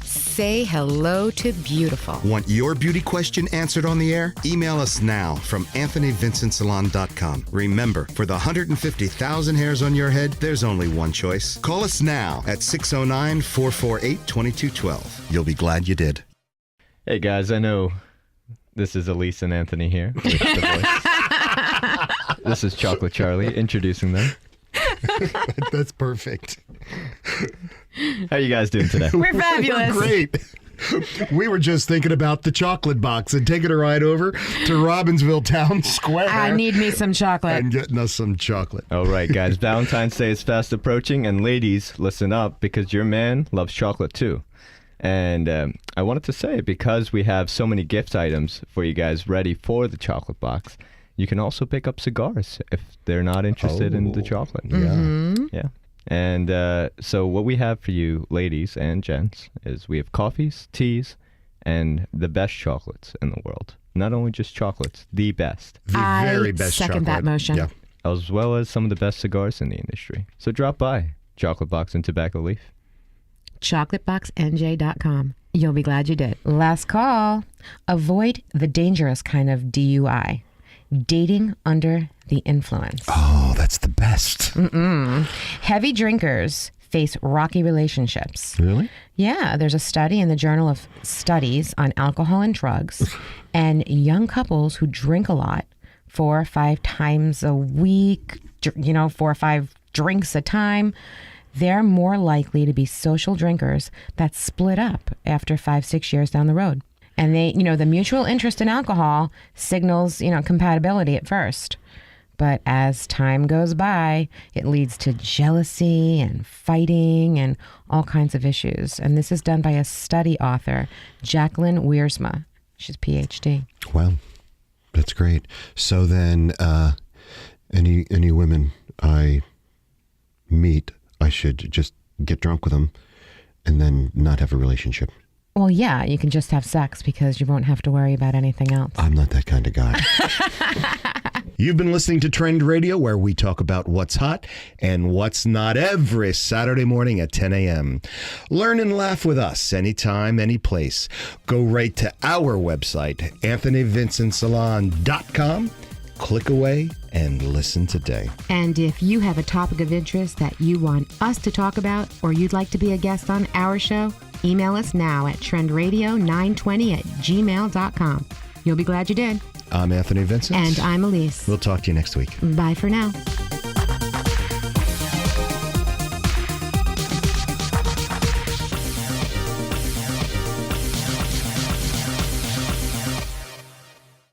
Say hello to beautiful. Want your beauty question answered on the air? Email us now from AnthonyVincentSalon.com. Remember, for the 150,000 hairs on your head, there's only one choice. Call us now at 609-448-2212. You'll be glad you did. Hey guys, I know this is Elise and Anthony here with the voice. This is Chocolate Charlie introducing them. That's perfect. How are you guys doing today? We're fabulous. We're great. We were just thinking about the chocolate box and taking a ride over to Robbinsville Town Square. I need me some chocolate. And getting us some chocolate. All right, guys. Valentine's Day is fast approaching, and ladies, listen up because your man loves chocolate too. And I wanted to say, because we have so many gift items for you guys ready for the chocolate box, you can also pick up cigars if they're not interested in the chocolate. Yeah. Yeah. And so what we have for you, ladies and gents, is we have coffees, teas, and the best chocolates in the world. Not only just chocolates, the best. The very best second chocolate. that motion. Yeah. As well as some of the best cigars in the industry. So drop by Chocolate Box and Tobacco Leaf. ChocolateBoxNJ.com. You'll be glad you did. Last call. Avoid the dangerous kind of DUI. Dating under the influence. Oh, that's the best. Heavy drinkers face rocky relationships. Really? Yeah, there's a study in the Journal of Studies on Alcohol and Drugs, and young couples who drink a lot, 4 or 5 times a week, 4 or 5 drinks a time, they're more likely to be social drinkers that split up after 5-6 years down the road. And they, the mutual interest in alcohol signals, compatibility at first. But as time goes by, it leads to jealousy and fighting and all kinds of issues. And this is done by a study author, Jacqueline Wiersma. She's PhD. Wow, that's great. So then, any women I meet, I should just get drunk with them and then not have a relationship. Well, yeah, you can just have sex because you won't have to worry about anything else. I'm not that kind of guy. You've been listening to Trend Radio, where we talk about what's hot and what's not every Saturday morning at 10 a.m. Learn and laugh with us anytime, any place. Go right to our website, AnthonyVincentSalon.com. Click away and listen today. And if you have a topic of interest that you want us to talk about or you'd like to be a guest on our show, email us now at trendradio920@gmail.com. You'll be glad you did. I'm Anthony Vincent. And I'm Elise. We'll talk to you next week. Bye for now.